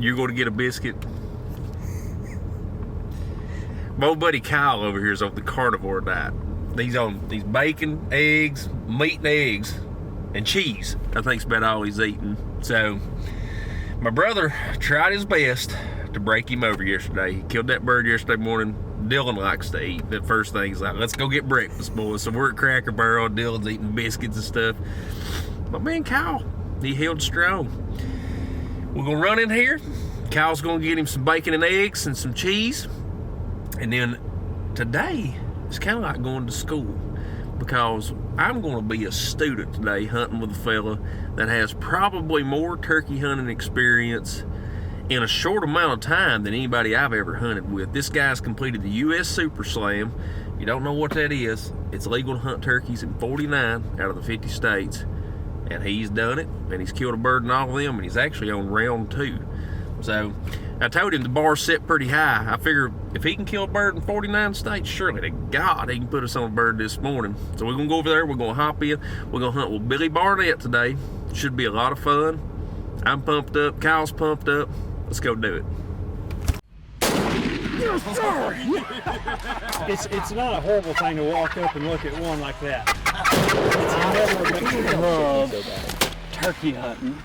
you're going to get a biscuit. My old buddy Kyle over here is on the carnivore diet. He's on these bacon, eggs, meat and eggs, and cheese. I think's about all he's eating. So my brother tried his best to break him over yesterday. He killed that bird yesterday morning. Dylan likes to eat. The first thing he's like, let's go get breakfast, boys. So we're at Cracker Barrel. Dylan's eating biscuits and stuff. But man, Kyle, he held strong. We're gonna run in here. Kyle's gonna get him some bacon and eggs and some cheese. And then today, it's kind of like going to school, because I'm going to be a student today hunting with a fella that has probably more turkey hunting experience in a short amount of time than anybody I've ever hunted with. This guy's completed the U.S. Super Slam. If you don't know what that is, it's legal to hunt turkeys in 49 out of the 50 states. And he's done it, and he's killed a bird in all of them, and he's actually on round 2. So I told him the bar's set pretty high. I figure if he can kill a bird in 49 states, surely to God he can put us on a bird this morning. So we're gonna go over there, we're gonna hop in, we're gonna hunt with Billy Barnett today. Should be a lot of fun. I'm pumped up, Kyle's pumped up. Let's go do it. It's not a horrible thing to walk up and look at one like that. I love turkey hunting.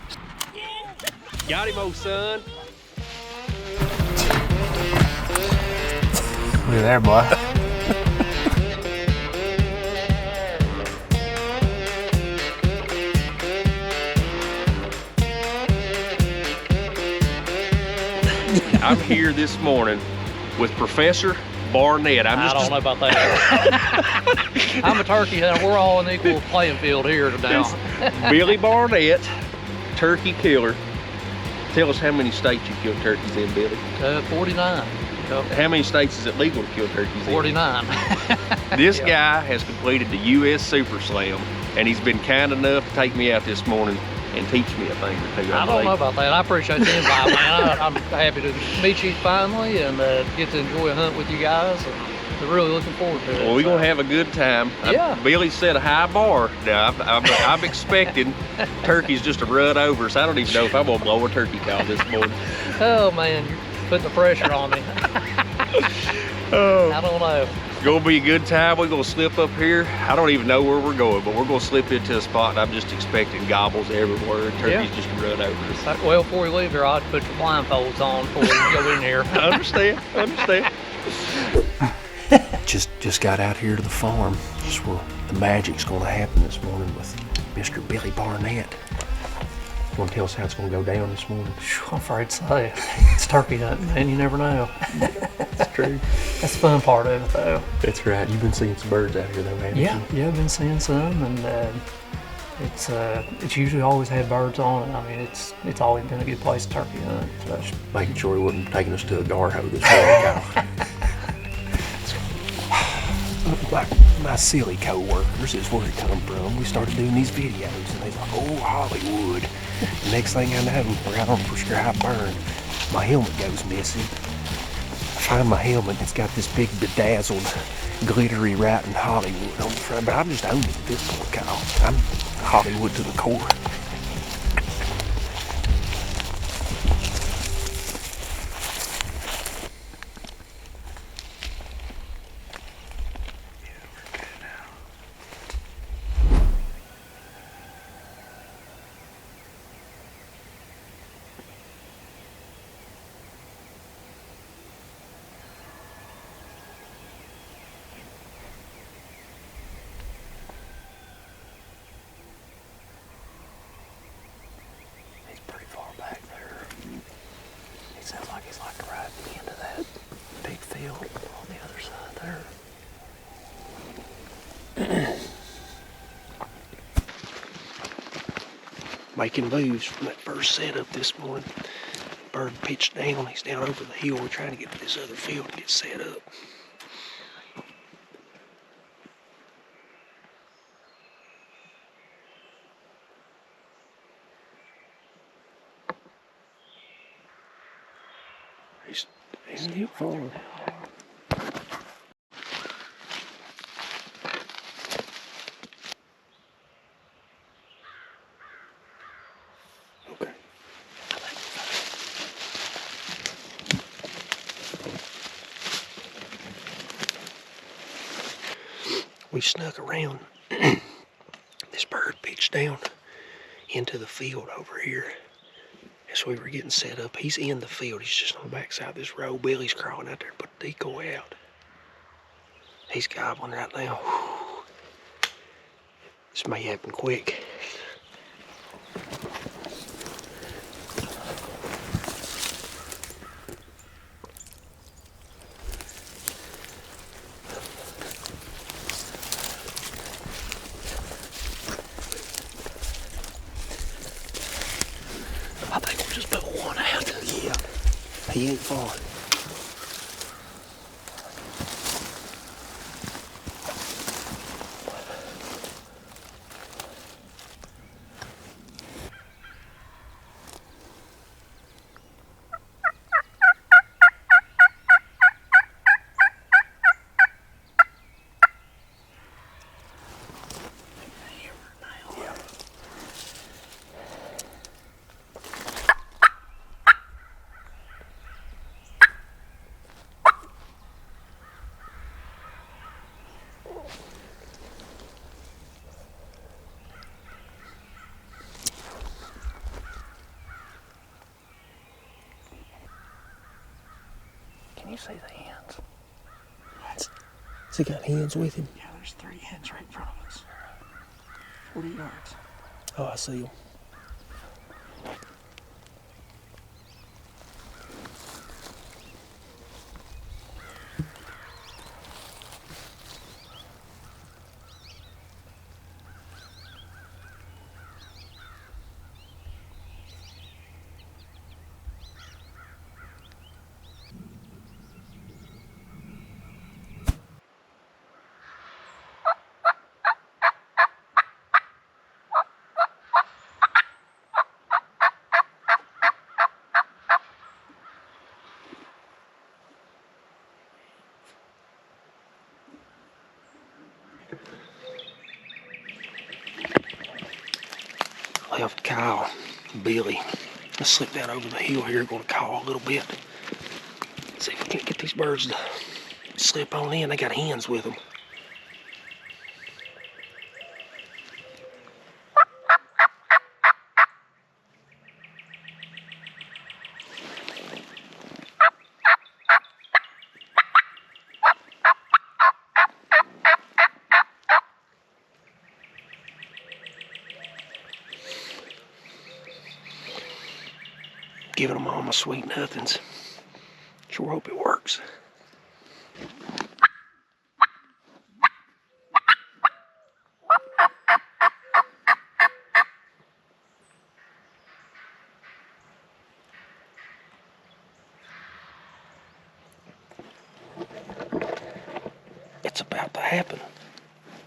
Got him, old son. Look at there, boy. I'm here this morning with Professor Barnett. I don't know about that. I'm a turkey hunter. We're all in equal playing field here today. Billy Barnett, turkey killer. Tell us how many states you killed turkeys in, Billy. 49. Yep. How many states is it legal to kill turkeys in? 49. This guy has completed the U.S. Super Slam, and he's been kind enough to take me out this morning and teach me a thing or two. I don't know about that. I appreciate the invite, man. I'm happy to meet you finally and get to enjoy a hunt with you guys. And really looking forward to it. Well, we're going to have a good time. Yeah. Billy set a high bar. Now, I'm expecting turkeys just to run over, so I don't even know if I'm going to blow a turkey call this morning. Oh, man, you're putting the pressure on me. Oh. I don't know. It's going to be a good time. We're going to slip up here. I don't even know where we're going, but we're going to slip into a spot, and I'm just expecting gobbles everywhere. Turkeys just run over us. Well, before we leave here, I'll put your blindfolds on before we go in here. I understand. Just got out here to the farm. That's where the magic's going to happen this morning with Mr. Billy Barnett. You want to tell us how it's going to go down this morning? I'm afraid to say. It's turkey hunting, man. You never know. That's true. That's the fun part of it, though. That's right. You've been seeing some birds out here, though, haven't you? Yeah, I've been seeing some, and it's usually always had birds on it. I mean, it's always been a good place to turkey hunt. So just making sure he wasn't taking us to a garho this morning, Kyle. My silly co-workers is where it come from. We started doing these videos, and they're like, oh, Hollywood. The next thing I know, we're out on prescribed burn. My helmet goes missing. I find my helmet, and it's got this big bedazzled, glittery writing Hollywood on the front. But I'm just owning it at this point, Kyle. I'm Hollywood to the core. Sounds like he's like right at the end of that big field on the other side there. Making moves from that first setup this morning. Bird pitched down, he's down over the hill. We're trying to get to this other field to get set up. He's still falling. Okay. we snuck around. This bird pitched down into the field over here as we were getting set up. He's in the field. He's just on the backside of this road. Billy's crawling out there to put the decoy out. He's gobbling right now. Whew. This may happen quick. I think we'll just put one out. Yeah, he ain't far. Can you see the hens? Has he got hens with him? Yeah, there's 3 hens right in front of us. 40 yards. Oh, I see them. Left Kyle, Billy. Let's slip down over the hill here. Going to call a little bit. See if we can't get these birds to slip on in. They got hens with them. Giving them all my sweet nothings. Sure hope it works. It's about to happen.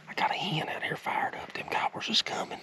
I got a hen out here fired up. Them gobblers is coming.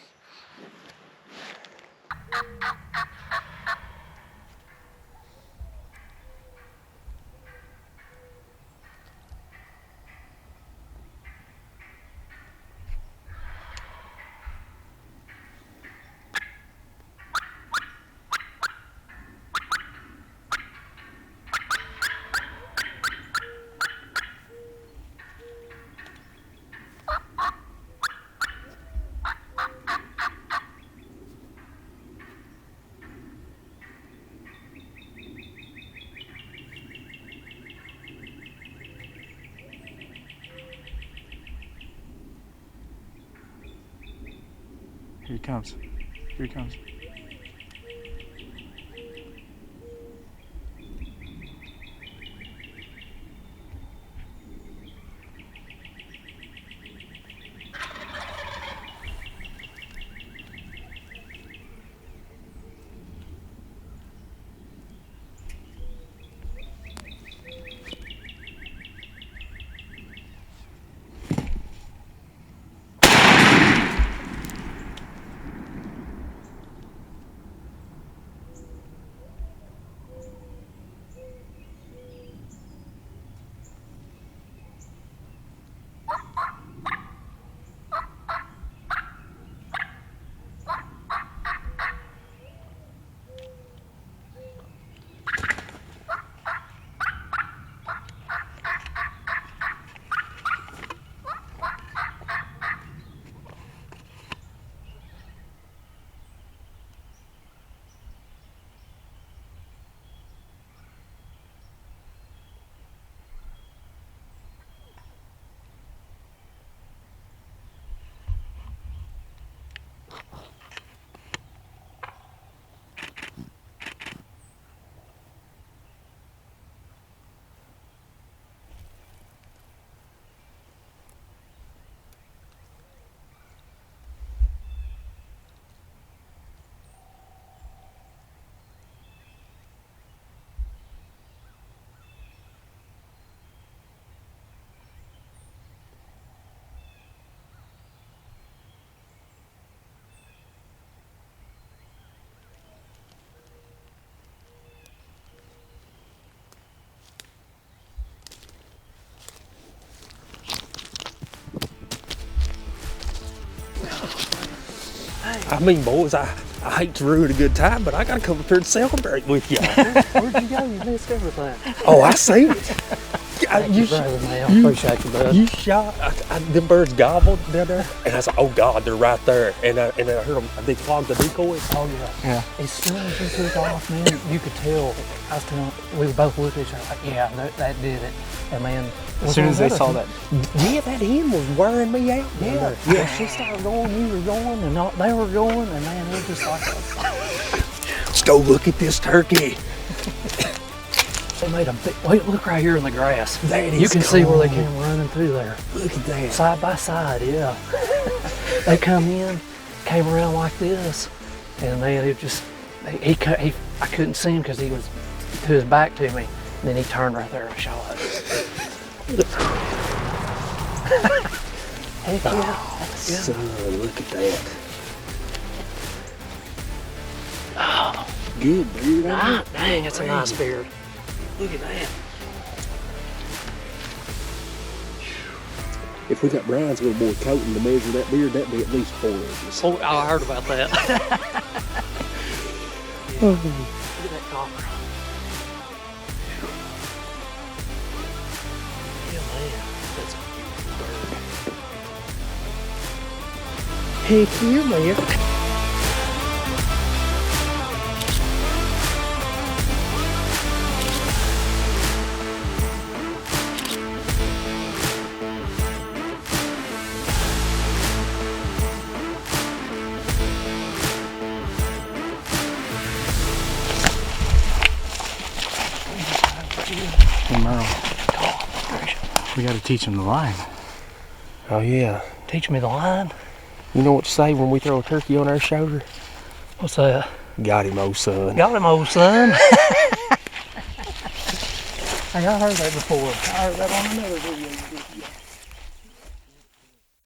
Here he comes. Here he comes. I mean, boys, I hate to ruin a good time, but I gotta come up here to celebrate with y'all. Where'd you go? You missed everything. Oh, I seen it. You brother, man. I appreciate you, bud. You shot. Them birds gobbled down there, and I said, "Oh God, they're right there." And I heard them. They clogged the decoys. Oh yeah. As soon as you took off, man, you could tell. I was telling, we both looked at each other like, yeah, that did it. And man, As soon as they saw that. Yeah, that hen was wearing me out. Yeah. She started going, you were going, and they were going, and man, it was just like Let's go look at this turkey. they made a big. Wait, look right here in the grass. That is you can see where they cool. came running through there. Look at that. Side by side, yeah. They come in, came around like this, and man, it just, I couldn't see him because he was to his back to me. And then he turned right there and shot. Heck yeah. Son, look at that. Oh, Good beard. ah, dang, it's a nice beard. Look at that. If we got Brian's little boy coating to measure that beard, that'd be at least 4 inches. Oh, I heard about that. Look at that copper. Yeah, man, that's a beautiful bird. Heck yeah, man. Hey, Merle, we got to teach him the line. Oh yeah. Teach me the line. You know what to say when we throw a turkey on our shoulder? What's that? Got him, old son. Got him, old son. Hey, I heard that before. I heard that on another video you did.